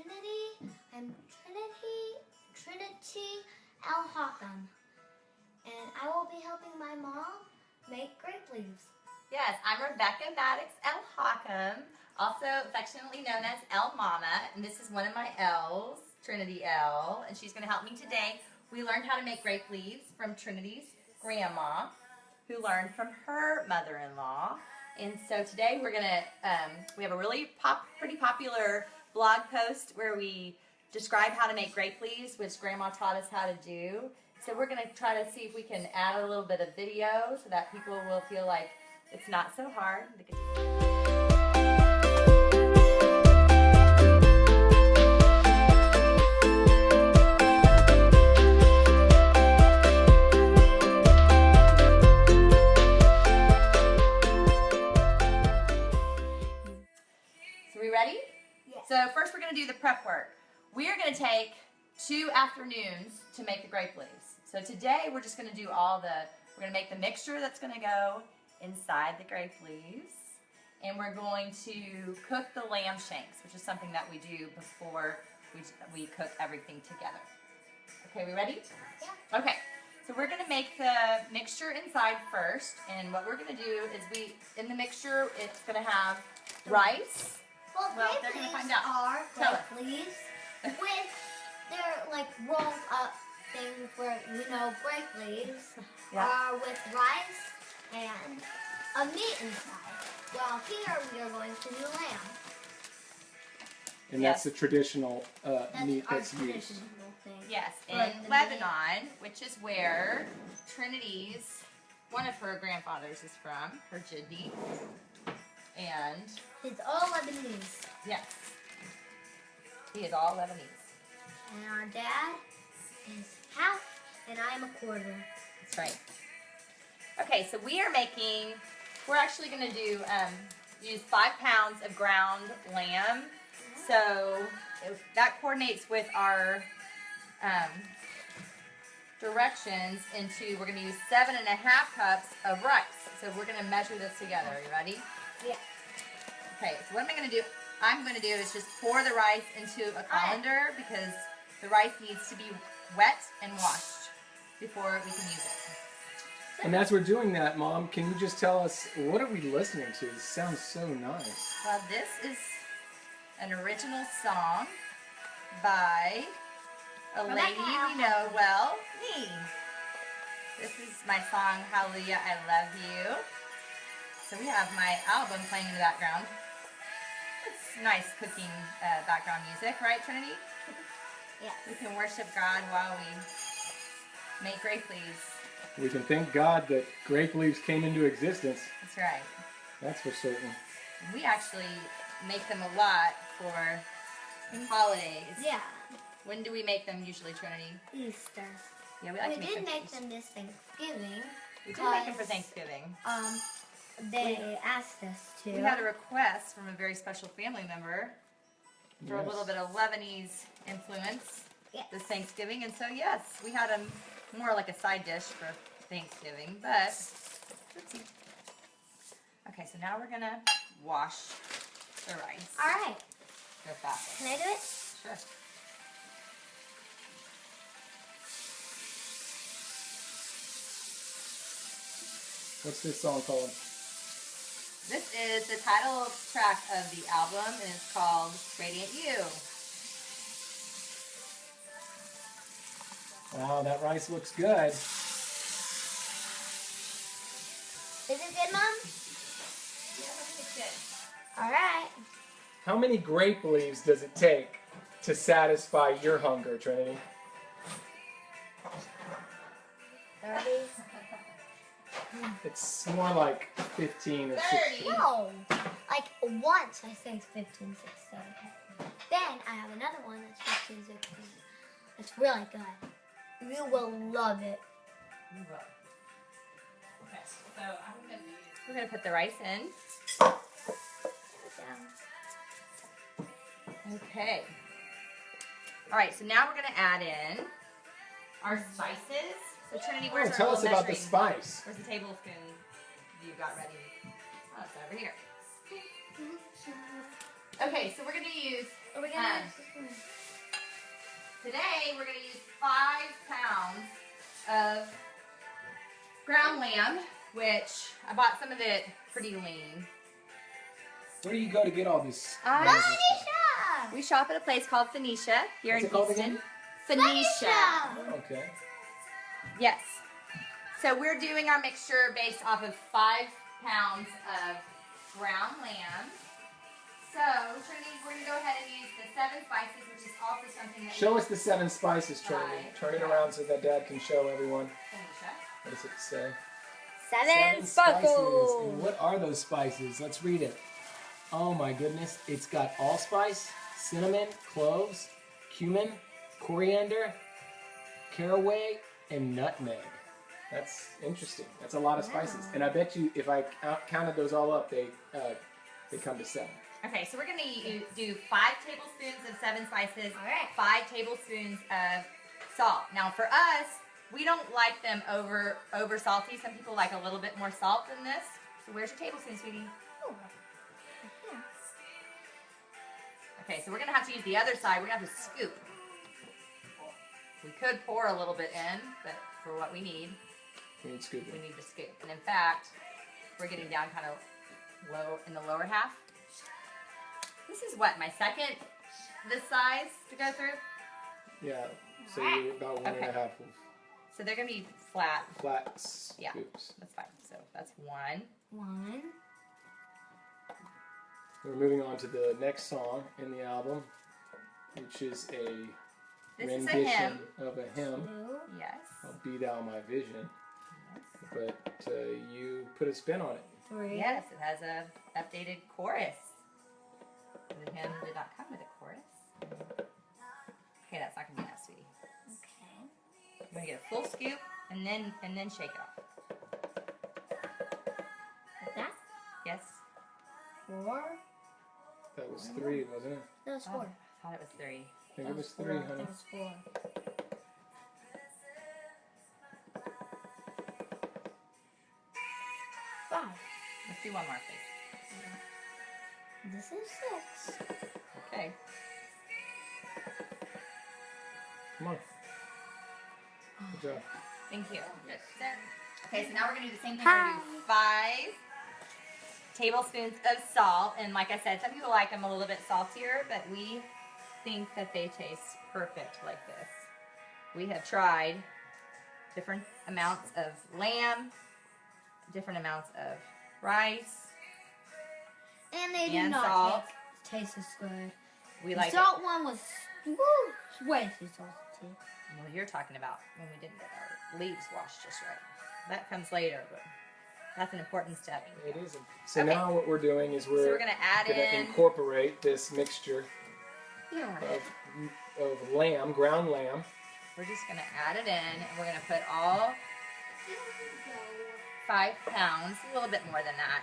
Trinity. I'm Trinity El-Hakam. And I will be helping my mom make grape leaves. Yes, I'm Rebekah El-Hakam, also affectionately known as ELMOMMA, and this is one of my L's, Trinity L, and she's going to help me today. We learned how to make grape leaves from Trinity's grandma, who learned from her mother-in-law. And so today we're going to, we have a really pretty popular blog post where we describe how to make grape leaves, which grandma taught us how to do. So we're going to try to see if we can add a little bit of video so that people will feel like it's not so hard. So we ready? Yes. So first we're going to do the prep work. We are going to take 2 afternoons to make the grape leaves. So today we're just going to do we're going to make the mixture that's going to go inside the grape leaves. And we're going to cook the lamb shanks, which is something that we do before we cook everything together. Okay, we ready? Yeah. Okay, so we're going to make the mixture inside first. And what we're going to do is in the mixture, it's going to have rice. Well, they're grape going to leaves find out. are Tell grape leaves with their like rolled up things where grape leaves are with rice and a meat inside. Well, here we are going to do lamb. And that's the traditional meat our that's used. traditional thing. Yes, in Like the Lebanon, which is where one of her grandfathers is from, her Jiddi. And It's all Lebanese. yes, he is all Lebanese. And our dad is half, and I am a quarter. That's right. Okay, so we're actually going to use 5 pounds of ground lamb. So that coordinates with our directions we're going to use 7.5 cups of rice. So we're going to measure this together. Are you ready? Yeah. Okay, so what I'm going to do is just pour the rice into a colander because the rice needs to be wet and washed before we can use it. And as we're doing that, Mom, can you just tell us, what are we listening to? It sounds so nice. Well, this is an original song by a lady we know well, me. This is my song, Hallelujah, I Love You. So we have my album playing in the background. It's nice cooking background music, right, Trinity? Yeah. We can worship God while we make grape leaves. We can thank God that grape leaves came into existence. That's right. That's for certain. We actually make them a lot for holidays. Yeah. When do we make them usually, Trinity? Easter. Yeah, we like to We make did them make for Easter. them this Thanksgiving. We did make them for Thanksgiving. They asked us to. We had a request from a very special family member for a little bit of Lebanese influence this Thanksgiving, and so yes, we had them more like a side dish for Thanksgiving, but let's see. Okay, so now we're gonna wash the rice. All right. Go fast. Can I do it? Sure. What's this song called? This is the title track of the album, and it's called Radiant You. Wow, that rice looks good. Is it good, Mom? Yeah, I think it's good. All right. How many grape leaves does it take to satisfy your hunger, Trinity? 30. It's more like 15 or 16. No. Like once I say 15, 16. Then I have another one that's 15, 16. It's really good. You will love it. You will. Okay, so we're gonna put the rice in. Okay. All right, so now we're gonna add in our spices. So Trinity, where's our Tell little us about the measuring- spice. Where's the tablespoon you got ready? Oh, it's over here. Okay, so we're going to use, Are we gonna today we're going to use 5 pounds of ground lamb, which I bought some of it pretty lean. Where do you go to get all this? Phoenicia! We shop at a place called Phoenicia here What's in it called Houston. again? Phoenicia. Okay. Yes. So we're doing our mixture based off of 5 pounds of ground lamb. So, Trinity, we're going to go ahead and use the 7 spices, which is also something that Show us the 7 spices, Trinity. Right. Turn it around so that Dad can show everyone. Phoenicia. What does it say? 7 spices. sparkles. And what are those spices? Let's read it. Oh my goodness. It's got allspice, cinnamon, cloves, cumin, coriander, caraway, and nutmeg. That's interesting. That's a lot of spices. And I bet you if I counted those all up, they come to 7. Okay, so we're going to do 5 tablespoons of 7 spices, All right. 5 tablespoons of salt. Now for us, we don't like them over salty. Some people like a little bit more salt than this. So where's your tablespoon, sweetie? Okay, so we're going to have to use the other side. We're going to have to scoop. We could pour a little bit in, but for what we need We need scooping. to scoop. And in fact, we're getting down kind of low in the lower half. This is what, my second this size to go through? Yeah. So you're about 1.5 So they're going to be flat. flat scoops. Yeah. That's fine. So that's 1. 1. We're moving on to the next song in the album, which is a This is a rendition hymn. of a hymn. 2. Yes. I'll Be Thou My Vision. Yes. But you put a spin on it. 3. Yes, it has a updated chorus. The hymn did not come with a chorus. Okay, that's not gonna be enough, sweetie. Okay. You're gonna get a full scoop and then shake it off. Like that? Yes. 4. That was 3, wasn't it? No, it's Oh, 4. I thought it was 3. I think it was 3, honey. That was 4. Let's do one more, please. This is 6. Okay. Come on. Good job. Thank you. Good. Okay, so now we're gonna do the same thing. We're gonna do 5 tablespoons of salt, and like I said, some people like them a little bit saltier, but we think that they taste perfect like this. We have tried different amounts of lamb, different amounts of rice, And they do and not salt. taste as good. We The like it. salt one was way too salty. Well, you're talking about when we didn't get our leaves washed just right. That comes later, but that's an important step. It is. So Okay. now what we're doing is So we're gonna add gonna in. incorporate this mixture You're right. of lamb, ground lamb. We're just gonna add it in, and we're gonna put all 5 pounds, a little bit more than that,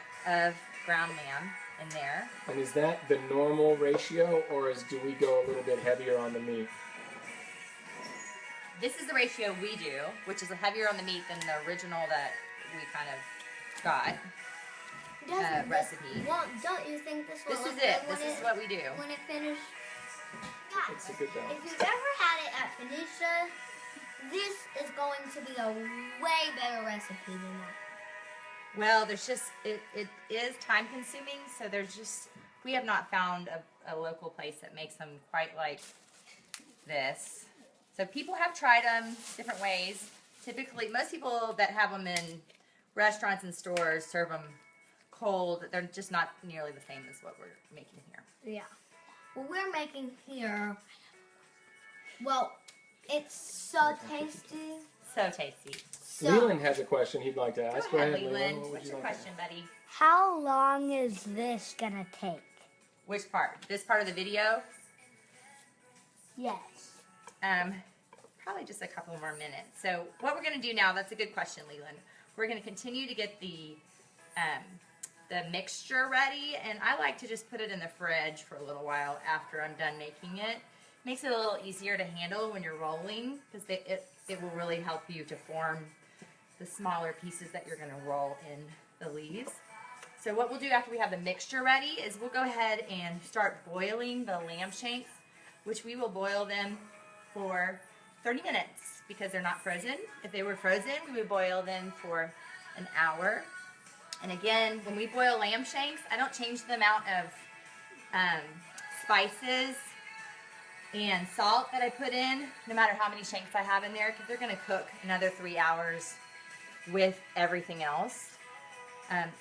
of ground lamb in there. And is that the normal ratio, or do we go a little bit heavier on the meat? This is the ratio we do, which is heavier on the meat than the original that we kind of got recipe. Well, don't you think this will This is look it. good This is what we do. when it finished? It's a good balance. If you've ever had it at Phoenicia, this is going to be a way better recipe than that. Well, there's just it is time consuming, so there's just we have not found a local place that makes them quite like this. So people have tried them different ways. Typically, most people that have them in restaurants and stores serve them cold. They're just not nearly the same as what we're making here. Yeah. What we're making here, well, it's so tasty. So tasty. So, Leland has a question he'd like to ask. Go ahead, Leland. Leland. What would What's you your like to question, buddy? How long is this gonna take? Which part? This part of the video? Yes. Probably just a couple more minutes. So what we're going to do now, that's a good question, Leland. We're going to continue to get the mixture ready, and I like to just put it in the fridge for a little while after I'm done making it. Makes it a little easier to handle when you're rolling, because it will really help you to form the smaller pieces that you're going to roll in the leaves. So what we'll do after we have the mixture ready is we'll go ahead and start boiling the lamb shanks, which we will boil them for 30 minutes because they're not frozen. If they were frozen, we would boil them for an hour. And again, when we boil lamb shanks, I don't change the amount of spices and salt that I put in, no matter how many shanks I have in there, because they're going to cook another 3 hours with everything else,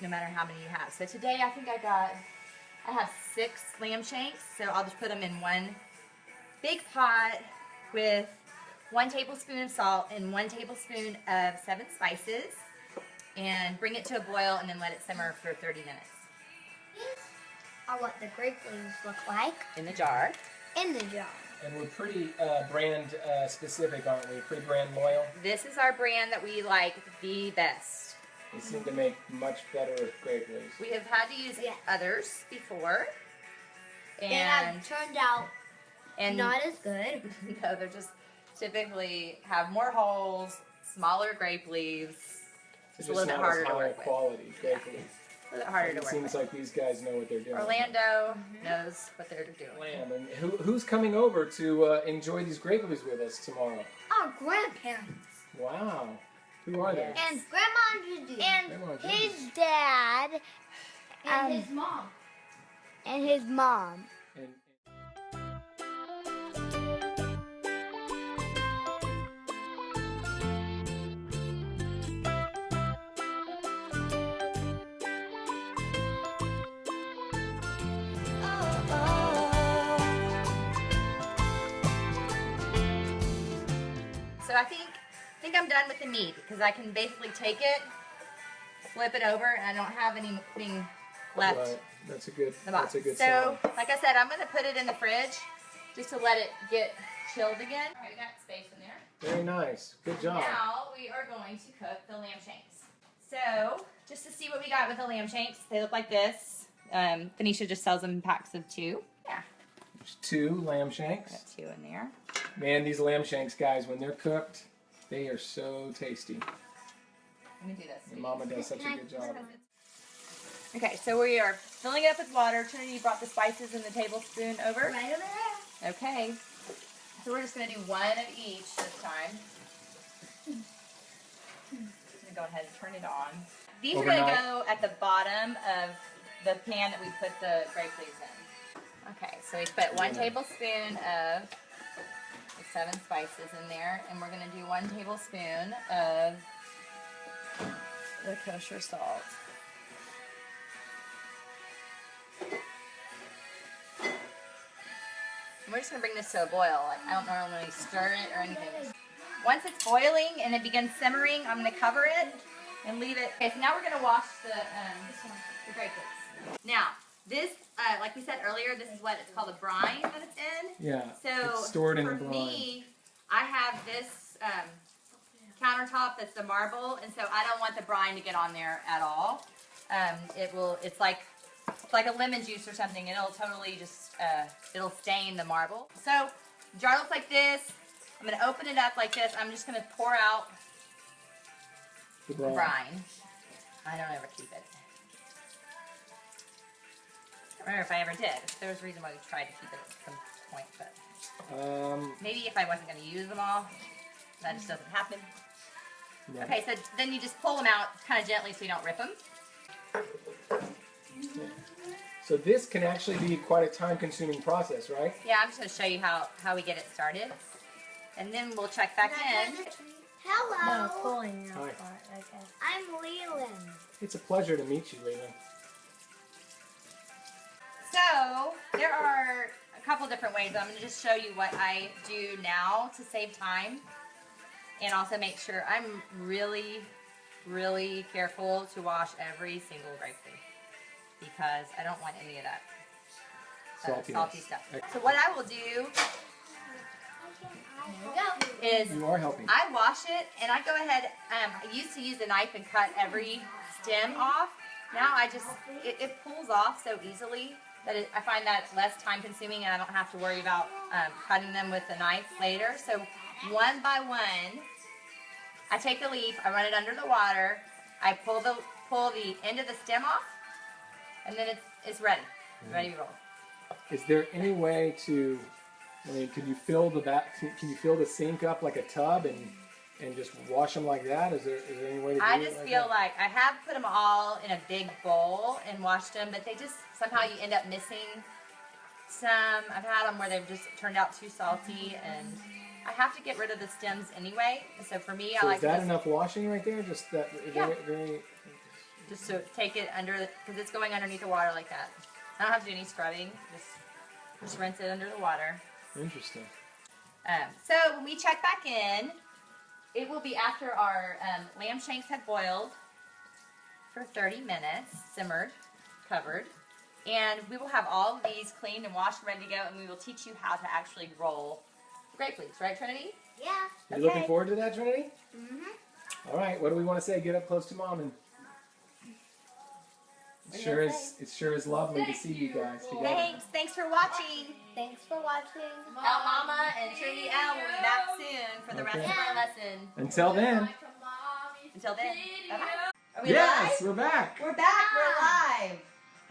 no matter how many you have. So today I think I have 6 lamb shanks, so I'll just put them in one big pot with 1 tablespoon of salt and 1 tablespoon of 7 spices, and bring it to a boil and then let it simmer for 30 minutes. These are what the grape leaves look like In the jar. in the jar. And we're pretty brand specific, aren't we? Pretty brand loyal. This is our brand that we like the best. They seem to make much better grape leaves. We have had to use others before. They And have turned out not as good. no, they're just typically have more holes, smaller grape leaves. Just a little bit harder to work with. Quality grape leaves. A little bit harder to It work seems with. like these guys know what they're doing. Orlando knows what they're doing. Lamb. And who's coming over to enjoy these grape leaves with us tomorrow? Our grandparents. Wow. Who are they? And Grandma Judy. Grandma Judy. His dad And his mom. and his mom. And So I think I'm done with the meat because I can basically take it, flip it over, and I don't have anything left. right. That's a good. The box. That's a good So, sign. like I said, I'm going to put it in the fridge just to let it get chilled again. All right, we got space in there. Very nice. Good job. Now we are going to cook the lamb shanks. So, just to see what we got with the lamb shanks, they look like this. Phoenicia just sells them in packs of 2. Yeah, There's 2 lamb shanks. got 2 in there. Man, these lamb shanks, guys, when they're cooked, they are so tasty. Let me do this. And Mama does such a good job. Okay, so we are filling it up with water. Trinity brought the spices and the tablespoon over. Right over there. Okay, so we're just going to do 1 of each this time. I'm going to go ahead and turn it on. These are going to Overnight. go at the bottom of the pan that we put the grape leaves in. Okay, so we put 1 tablespoon of the 7 spices in there, and we're going to do 1 tablespoon of the kosher salt. And we're just going to bring this to a boil. Like, I don't normally stir it or anything. Once it's boiling and it begins simmering, I'm going to cover it and leave it. Okay, so now we're going to wash the grape leaves. Now, this, like we said earlier, this is what it's called, a brine that it's in. Yeah. So it's stored in for the brine. me, I have this countertop that's the marble, and so I don't want the brine to get on there at all. It's like a lemon juice or something. It'll totally just it'll stain the marble. So the jar looks like this. I'm gonna open it up like this. I'm just gonna pour out The the brine. brine. I don't ever keep it. I don't remember if I ever did. There was a reason why we tried to keep it at some point, but maybe if I wasn't going to use them all, that just doesn't happen. No. Okay, so then you just pull them out kind of gently so you don't rip them. So this can actually be quite a time-consuming process, right? Yeah, I'm just going to show you how we get it started. And then we'll check back in. Hello. No, pulling that Hi. part, I guess. I'm Leland. It's a pleasure to meet you, Leland. So, there are a couple different ways. I'm going to just show you what I do now to save time and also make sure I'm really, really careful to wash every single grape leaf because I don't want any of that salty stuff. So what I will do is You are helping. I wash it and I go ahead, I used to use a knife and cut every stem off. Now I just, it pulls off so easily that I find that less time consuming and I don't have to worry about cutting them with a knife later. So one by one, I take the leaf, I run it under the water, I pull the end of the stem off, And then it's ready. Ready to roll. Is there any way to, I mean, could you fill the can you fill the sink up like a tub and just wash them like that? Is there any way to do I it just like feel that? like I have put them all in a big bowl and washed them, but they just, somehow you end up missing some. I've had them where they've just turned out too salty, and I have to get rid of the stems anyway. So for me, So I like is that to enough washing right there? Just that Yeah. very just to take it under, because it's going underneath the water like that. I don't have to do any scrubbing. Just rinse it under the water. interesting. So when we check back in, it will be after our lamb shanks have boiled for 30 minutes, simmered, covered. And we will have all of these cleaned and washed, ready to go, and we will teach you how to actually roll grape leaves. Right, Trinity? Yeah. You looking forward to that, Trinity? Mm-hmm. All right. What do we want to say? Get up close to Mom and. It sure is lovely to see you guys together. Thanks for watching. Thanks for watching. El-Momma and Trinity L will be back soon for the rest of our lesson. Until then. Until then, bye-bye. Are we Yes, live? we're back. We're back. We're live.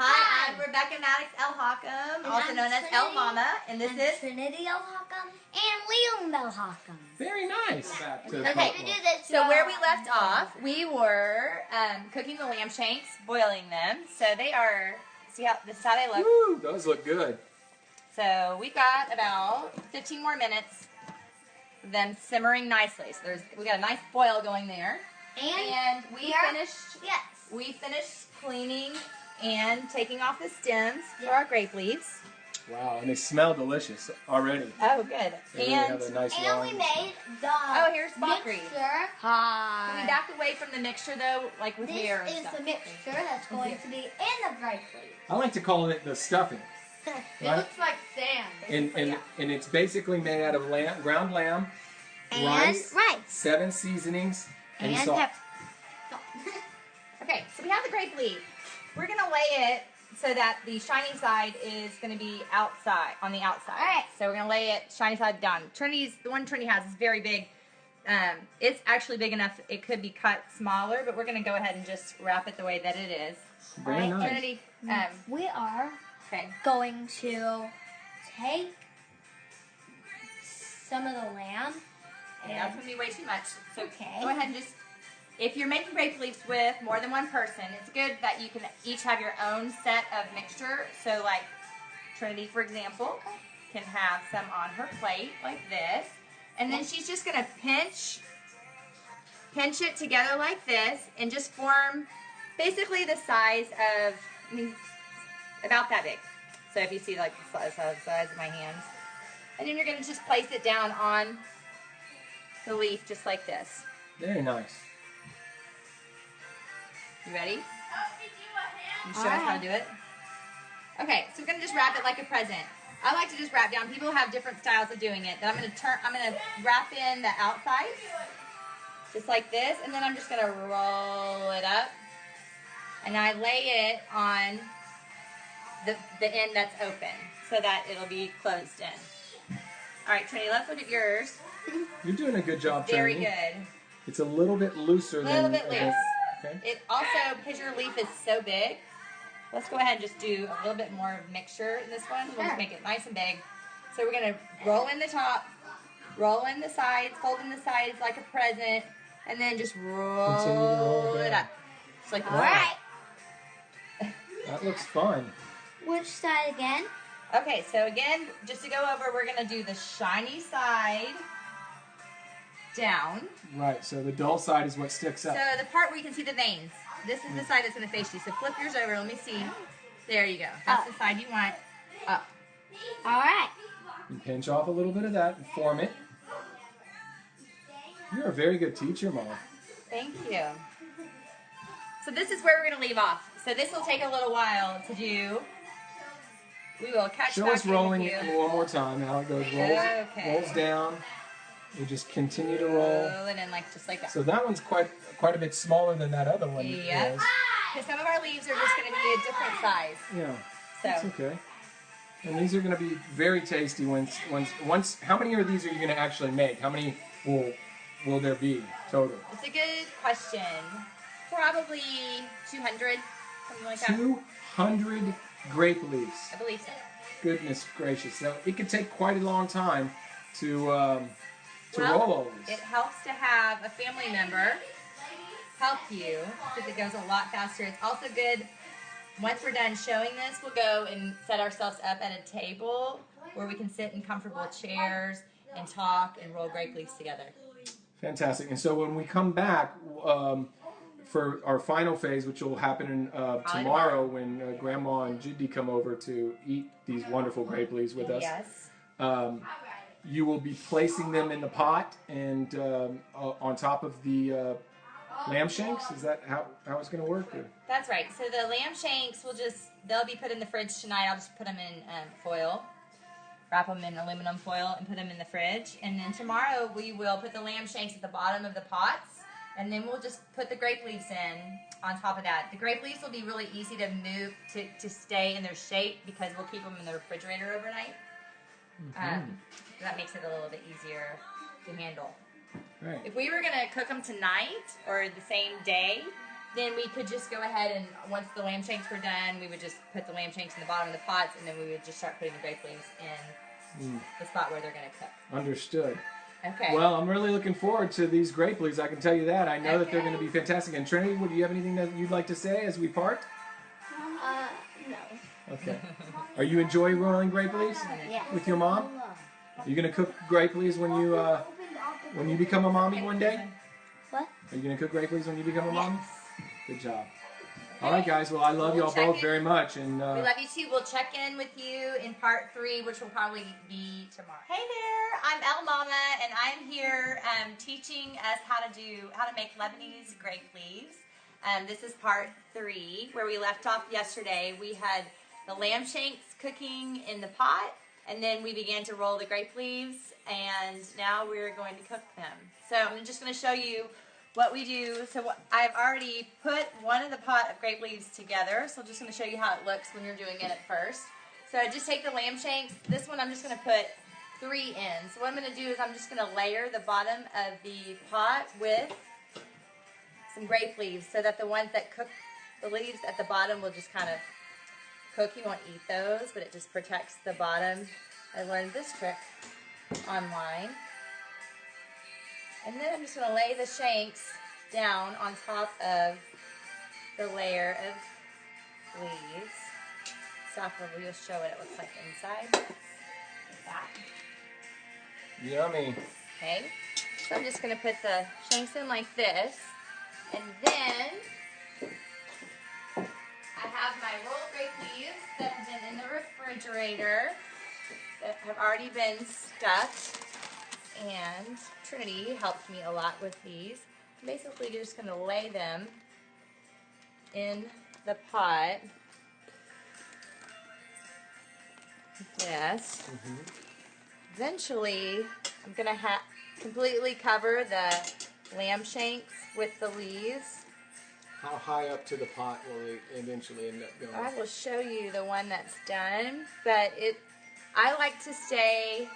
Hi, I'm Rebekah Maddox El-Hakam, also known as El-Momma, and this is Trinity El-Hakam and Liam El-Hakam. Very nice. Back to Okay. To do this. So where we left off, we were cooking the lamb shanks, boiling them. So they are, see how, this is how they look. Woo, those look good. So we got about 15 more minutes of them simmering nicely. So we got a nice boil going there. And we finished cleaning and taking off the stems for our grape leaves. Wow, and they smell delicious already. Oh, good. They really have a nice And we long- made the here's Bakri. mixture. We backed away from the mixture though, like with This hair and is stuff. the mixture that's going to be in the grape leaf. I like to call it the stuffing. It Right? looks like sand. And it's basically made out of ground lamb, rice, 7 seasonings, and salt. pepper. Okay, so we have the grape leaf. We're gonna lay it so that the shiny side is gonna be outside, on the outside. All right. So we're gonna lay it shiny side down. The one Trinity has is very big. It's actually big enough it could be cut smaller, but we're gonna go ahead and just wrap it the way that it is. Very All right, nice. Trinity. We are Okay. going to take some of the lamb. That's gonna be way too much. So Okay. go ahead and just, if you're making grape leaves with more than one person, it's good that you can each have your own set of mixture. So like Trinity, for example, can have some on her plate like this. And then she's just gonna pinch it together like this and just form basically the size of, about that big. So if you see like the size of my hands. And then you're gonna just place it down on the leaf just like this. Very nice. You ready? You show us how to do it? Okay, so we're gonna just wrap it like a present. I like to just wrap down. People have different styles of doing it. Then I'm gonna wrap in the outside, just like this, and then I'm just gonna roll it up. And I lay it on the end that's open so that it'll be closed in. All right, Trinity, let's look at yours. You're doing a good job, Very Trinity. good. It's a little bit looser A little than... bit loose. Okay. It also, because your leaf is so big, let's go ahead and just do a little bit more mixture in this one. We'll just make it nice and big. So we're going to roll in the top, roll in the sides, fold in the sides like a present, and then just Continue to roll roll it down. up. Just like Wow. that. That looks fun. Which side again? Okay, so again, just to go over, we're going to do the shiny side down. Right, so the dull side is what sticks up. So the part where you can see the veins, this is the side that's going to face you. So flip yours over. Let me see. There you go. That's the side you want. Up. All right. You pinch off a little bit of that and form it. You're a very good teacher, Mom. Thank you. So this is where we're going to leave off. So this will take a little while to do. We will catch Show back us in rolling with it you. one more time, how it goes. Okay. Rolls down. We just continue to roll. Roll it in like just like that. So that one's quite a bit smaller than that other one Yep. was. Because some of our leaves are just going to be a different size. Yeah, So that's okay. And these are going to be very tasty once. How many of these are you going to actually make? How many will there be total? it's a good question. Probably 200. Something like that. 200 grape leaves. I believe so. Goodness gracious. So it could take quite a long time to Well, roll all these. It helps to have a family member help you because it goes a lot faster. It's also good, once we're done showing this, we'll go and set ourselves up at a table where we can sit in comfortable chairs and talk and roll grape leaves together. Fantastic. And so when we come back for our final phase, which will happen tomorrow when Grandma and Judy come over to eat these wonderful grape leaves with us. Yes. You will be placing them in the pot and on top of the lamb shanks. Is that how it's going to work? Or? That's right. So the lamb shanks they'll be put in the fridge tonight. I'll just put them in foil, wrap them in aluminum foil and put them in the fridge. And then tomorrow we will put the lamb shanks at the bottom of the pots, and then we'll just put the grape leaves in on top of that. The grape leaves will be really easy to move to stay in their shape because we'll keep them in the refrigerator overnight. Mm-hmm. That makes it a little bit easier to handle. Right. If we were going to cook them tonight or the same day, then we could just go ahead and once the lamb shanks were done, we would just put the lamb shanks in the bottom of the pots, and then we would just start putting the grape leaves in the spot where they're going to cook. Understood. Okay. Well, I'm really looking forward to these grape leaves. I can tell you that. I know that they're going to be fantastic. And Trinity, do you have anything that you'd like to say as we part? No. Okay. Are you enjoying rolling grape leaves Yeah. with your mom? Are you going to cook grape leaves when you become a mommy one day? What? Are you going to cook grape leaves when you become a mommy? Good job. All right, guys. Well, I love y'all both very much. And we love you too. We'll check in with you in part 3, which will probably be tomorrow. Hey there, I'm El-Momma, and I'm here teaching us how to make Lebanese grape leaves. This is part 3, where we left off yesterday. We had the lamb shanks cooking in the pot, and then we began to roll the grape leaves, and now we're going to cook them. So I'm just going to show you what we do. So I've already put one of the pot of grape leaves together, so I'm just going to show you how it looks when you're doing it at first. So I just take the lamb shanks. This one I'm just going to put 3 in. So what I'm going to do is I'm just going to layer the bottom of the pot with some grape leaves so that the ones that cook, the leaves at the bottom will just kind of cook. You won't eat those, but it just protects the bottom. I learned this trick online. And then I'm just going to lay the shanks down on top of the layer of leaves. Software will just show what it looks like inside. Like that. yummy. Okay. So I'm just going to put the shanks in like this. And then I have my rolled grape leaves that have been in the refrigerator that have already been stuffed. And Trinity helped me a lot with these. Basically, you're just going to lay them in the pot. Like this. Eventually, I'm going to completely cover the lamb shanks with the leaves. How high up to the pot will they eventually end up going? I will show you the one that's done, but I like to stay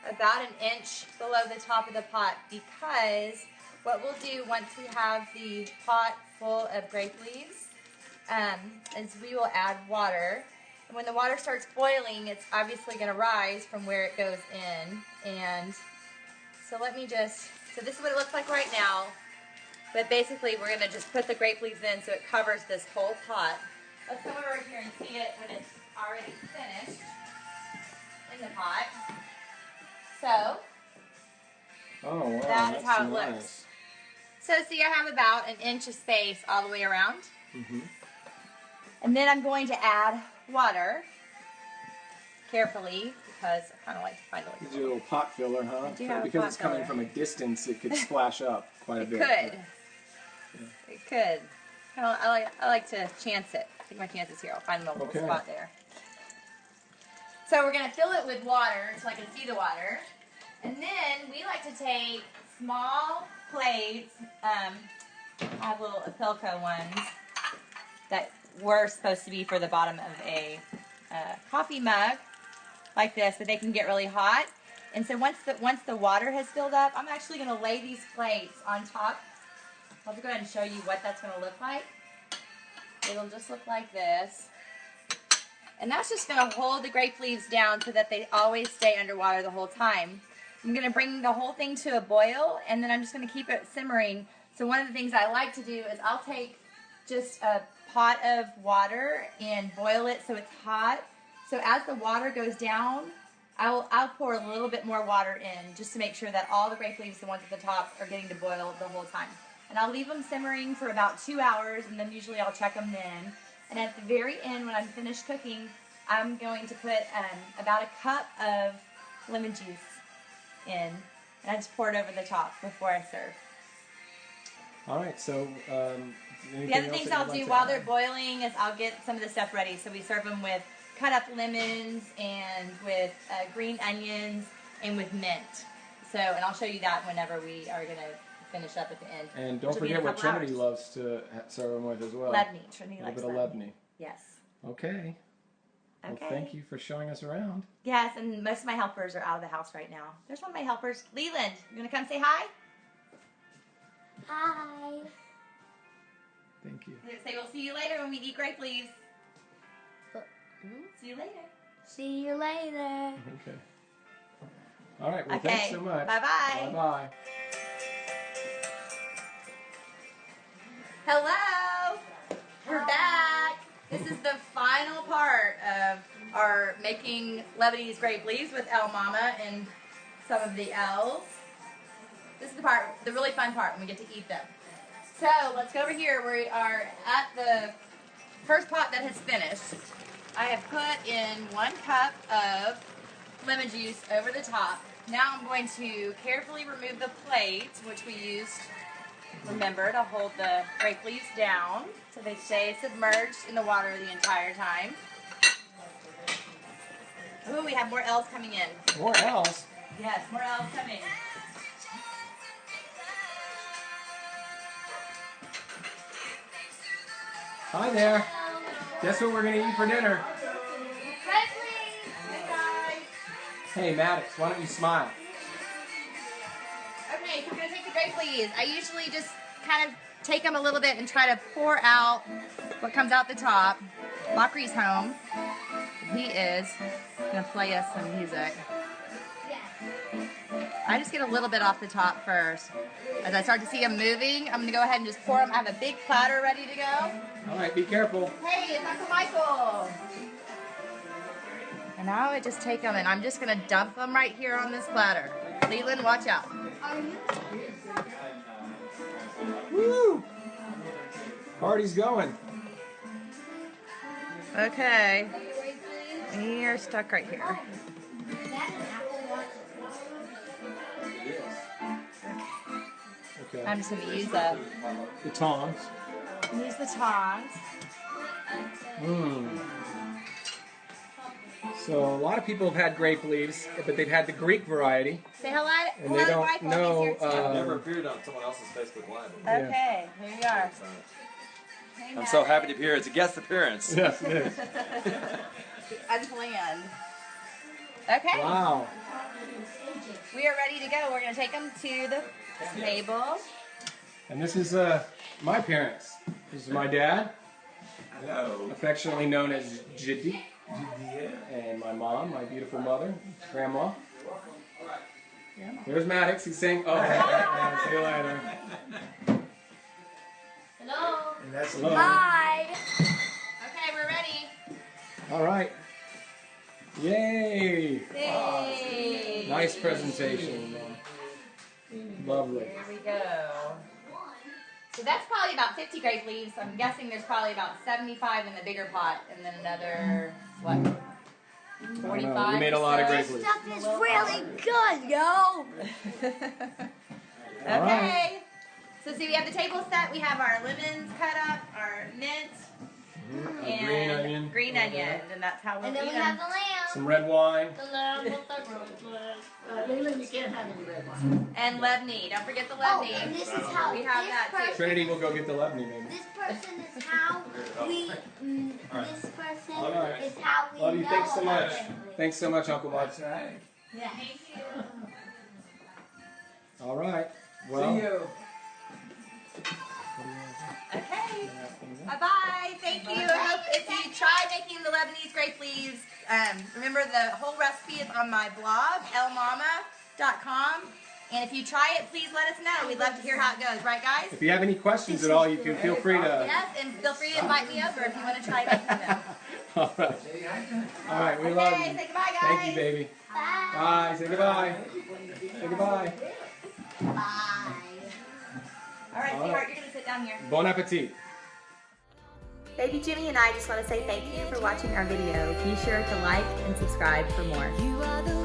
about an inch below the top of the pot because what we'll do once we have the pot full of grape leaves is we will add water. And when the water starts boiling, it's obviously going to rise from where it goes in. And so so this is what it looks like right now. But basically, we're going to just put the grape leaves in so it covers this whole pot. Let's come over here and see it when it's already finished in the pot. So, oh, wow, that is how it nice. looks. So see, I have about an inch of space all the way around. And then I'm going to add water carefully because I kind of like to find a It's your little pot filler, huh? I do have a because pot it's coming filler. from a distance, it could splash up quite a bit. It could. I like to chance it. Take my chances here. I'll find a little spot there. So we're going to fill it with water so I can see the water. And then we like to take small plates. I have little El-Hakam ones that were supposed to be for the bottom of a coffee mug like this, but they can get really hot. And so once the water has filled up, I'm actually going to lay these plates on top. I'll go ahead and show you what that's going to look like. it'll just look like this. And that's just going to hold the grape leaves down so that they always stay underwater the whole time. I'm going to bring the whole thing to a boil, and then I'm just going to keep it simmering. So one of the things I like to do is I'll take just a pot of water and boil it so it's hot. So as the water goes down, I'll pour a little bit more water in just to make sure that all the grape leaves, the ones at the top, are getting to boil the whole time. And I'll leave them simmering for about 2 hours, and then usually I'll check them then. And at the very end, when I'm finished cooking, I'm going to put about a cup of lemon juice in, and I just pour it over the top before I serve. All right, so The other things I'll do while they're boiling is I'll get some of the stuff ready. So we serve them with cut up lemons and with green onions and with mint. So, and I'll show you that whenever we are going to finish up at the end. And don't forget what Trinity loves to serve them with as well. Lebney. Trinity likes a little bit of Lebney. Yes. Okay. Well, thank you for showing us around. Yes, and most of my helpers are out of the house right now. There's one of my helpers. Leland, you want to come say hi? Hi. Thank you. Say we'll see you later when we eat grape leaves. See you later. See you later. Okay. All right. Well, thanks so much. Bye-bye. Bye-bye. Hello. We're back. This is the final part of our making Lebanese grape leaves with El-Momma and some of the L's. This is the part, the really fun part when we get to eat them. So let's go over here. We are at the first pot that has finished. I have put in 1 cup of lemon juice over the top. Now I'm going to carefully remove the plate, which we used, remember, to hold the grape leaves down so they stay submerged in the water the entire time. Ooh, we have more L's coming in. More L's? Yes, more L's coming. Hi there. Guess what we're going to eat for dinner? Hey guys. Hey, Maddox, why don't you smile? Okay, so we're going to take the grape leaves. I usually just kind of take them a little bit and try to pour out what comes out the top. Bakri's home. He is going to play us some music. I just get a little bit off the top first. As I start to see them moving, I'm going to go ahead and just pour them. I have a big platter ready to go. All right, be careful. Hey, it's Uncle Michael. And now I just take them and I'm just going to dump them right here on this platter. Leland, watch out. Woo! Party's going. Okay. You're stuck right here. Okay. I'm just going to use the tongs. use the tongs. So a lot of people have had grape leaves, but they've had the Greek variety. Say hello, And they don't Michael. know. He's here too. I've never appeared on someone else's Facebook Live. Okay, here we are. Hey, I'm so happy to be here. It's a guest appearance. Yes, it is. Unplanned. Okay. Wow. We are ready to go. We're going to take them to the table. And this is my parents. This is my dad, Hello. affectionately known as Jiddi. And my mom, my beautiful mother, Grandma. There's Maddox. He's saying, oh, see you later. Hello. And that's Hello. Bye. Okay, we're ready. All right. Yay. Yay. Nice presentation. Lovely. Here we go. So that's probably about 50 grape leaves. I'm guessing there's probably about 75 in the bigger pot, and then another, what, 45? We made a lot of grape leaves. Stuff is really good, yo. Okay. right. So see, we have the table set. We have our lemons cut up, our mint, and green onion. and that's how we'll And eat then we them. have the lamb. Some red wine. The lamb with the roses. Leland, you can't have any red wine. And Lebney. Don't forget the Oh, Lebney. and this is how We have this that too. person, Trinity will go get the Lebney, baby. This person is how we. This person All right. is how we Love you. know Thanks so about much. it. Thanks so much, Uncle Bud. Yeah. All right. Well. See you. Okay. Bye-bye. Thank Lebanese grape leaves. Remember, the whole recipe is on my blog, ELMOMMA.com. And if you try it, please let us know. We'd love to hear how it goes. Right, guys? If you have any questions at all, you can feel free to... Yes, and feel free to invite me over if you want to try making them. All right. All right, we love you. Say goodbye, guys. Thank you, baby. Bye. Bye. Say goodbye. Say goodbye. Bye. All right, sweetheart, you're going to sit down here. Bon appetit. Baby Jimmy and I just want to say thank you for watching our video. Be sure to like and subscribe for more. You are the